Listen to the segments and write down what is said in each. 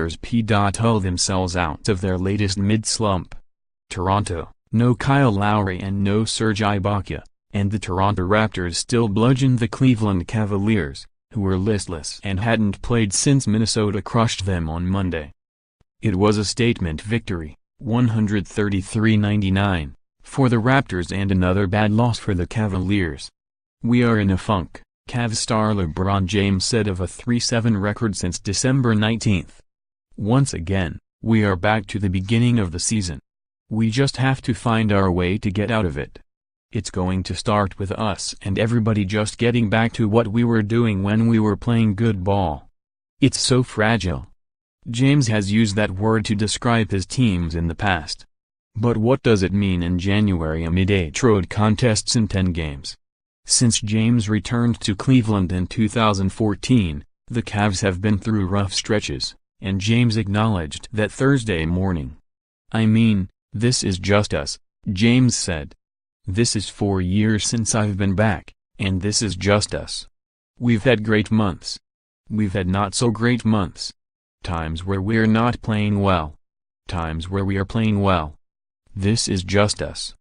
Raptors p.ull themselves out of their latest mid-slump. Toronto, no Kyle Lowry and no Serge Ibaka, and the Toronto Raptors still bludgeoned the Cleveland Cavaliers, who were listless and hadn't played since Minnesota crushed them on Monday. It was a statement victory, 133-99, for the Raptors and another bad loss for the Cavaliers. "We are in a funk," Cavs star LeBron James said of a 3-7 record since December 19. "Once again, we are back to the beginning of the season. We just have to find our way to get out of it. It's going to start with us and everybody just getting back to what we were doing when we were playing good ball. It's so fragile." James has used that word to describe his teams in the past. But what does it mean in January amid 8 road contests in 10 games? Since James returned to Cleveland in 2014, the Cavs have been through rough stretches, and James acknowledged that Thursday morning. "I mean, this is just us," James said. "This is 4 years since I've been back, and this is just us. We've had great months. We've had not so great months. Times where we're not playing well. Times where we are playing well. This is just us.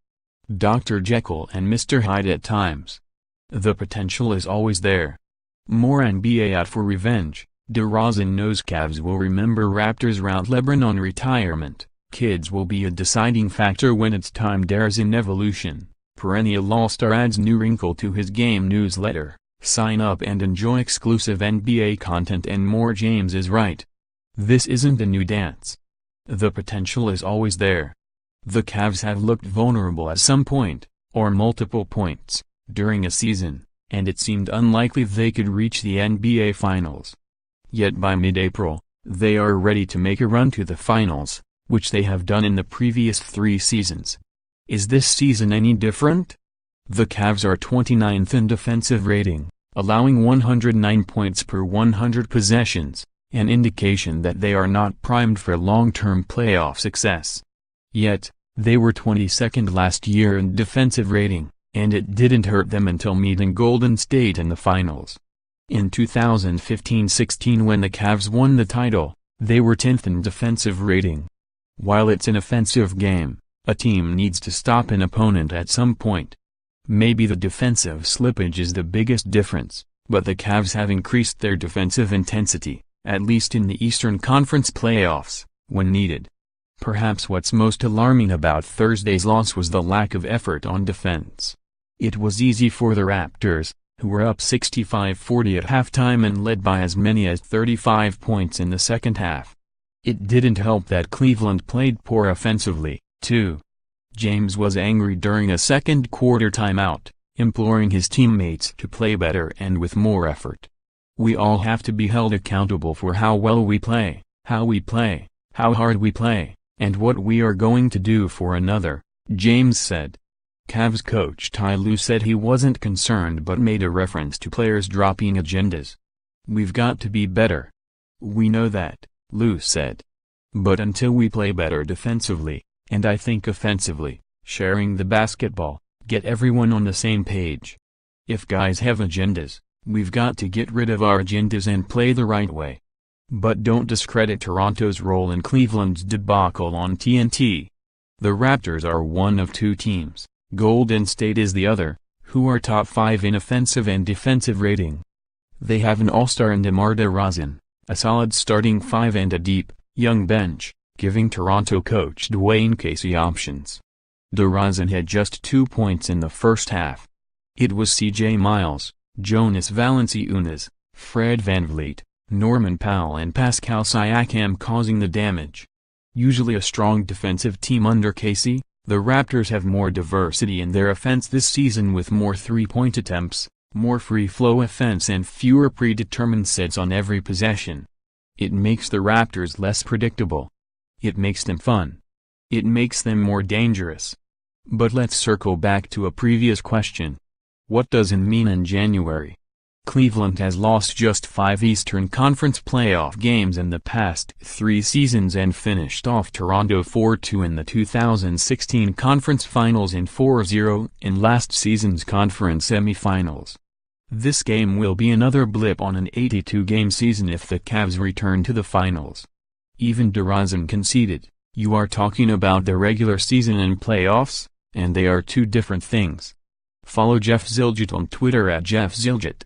Dr. Jekyll and Mr. Hyde at times. The potential is always there. More NBA out for revenge. DeRozan knows Cavs will remember Raptors rout LeBron on retirement. Kids will be a deciding factor when it's time. There's an evolution." Perennial All-Star adds new wrinkle to his game newsletter. Sign up and enjoy exclusive NBA content and more. James is right. This isn't a new dance. The potential is always there. The Cavs have looked vulnerable at some point, or multiple points, during a season, and it seemed unlikely they could reach the NBA Finals. Yet by mid-April, they are ready to make a run to the Finals, which they have done in the previous 3 seasons. Is this season any different? The Cavs are 29th in defensive rating, allowing 109 points per 100 possessions, an indication that they are not primed for long-term playoff success. Yet, they were 22nd last year in defensive rating, and it didn't hurt them until meeting Golden State in the Finals. In 2015-16 when the Cavs won the title, they were 10th in defensive rating. While it's an offensive game, a team needs to stop an opponent at some point. Maybe the defensive slippage is the biggest difference, but the Cavs have increased their defensive intensity, at least in the Eastern Conference playoffs, when needed. Perhaps what's most alarming about Thursday's loss was the lack of effort on defense. It was easy for the Raptors, who were up 65-40 at halftime and led by as many as 35 points in the second half. It didn't help that Cleveland played poor offensively, too. James was angry during a second-quarter timeout, imploring his teammates to play better and with more effort. "We all have to be held accountable for how well we play, how hard we play, and what we are going to do for another," James said. Cavs coach Kyle Lowry said he wasn't concerned but made a reference to players dropping agendas. "We've got to be better. We know that," Lowry said. "But until we play better defensively, and I think offensively, sharing the basketball, get everyone on the same page. If guys have agendas, we've got to get rid of our agendas and play the right way. But don't discredit Toronto's role in Cleveland's debacle on TNT. The Raptors are one of 2 teams, Golden State is the other, who are top 5 in offensive and defensive rating. They have an all-star in DeMar DeRozan, a solid starting 5 and a deep, young bench, giving Toronto coach Dwayne Casey options. DeRozan had just 2 points in the first half. It was C.J. Miles, Jonas Valanciunas, Fred VanVleet, Norman Powell and Pascal Siakam causing the damage. Usually a strong defensive team under Casey, the Raptors have more diversity in their offense this season with more 3-point attempts, more free-flow offense and fewer predetermined sets on every possession. It makes the Raptors less predictable. It makes them fun. It makes them more dangerous. But let's circle back to a previous question. What does it mean in January? Cleveland has lost just 5 Eastern Conference playoff games in the past 3 seasons and finished off Toronto 4-2 in the 2016 Conference Finals and 4-0 in last season's conference semifinals. This game will be another blip on an 82-game season if the Cavs return to the finals. Even DeRozan conceded, "You are talking about the regular season and playoffs, and they are two different things." Follow Jeff Zilgett on Twitter @JeffZilgett.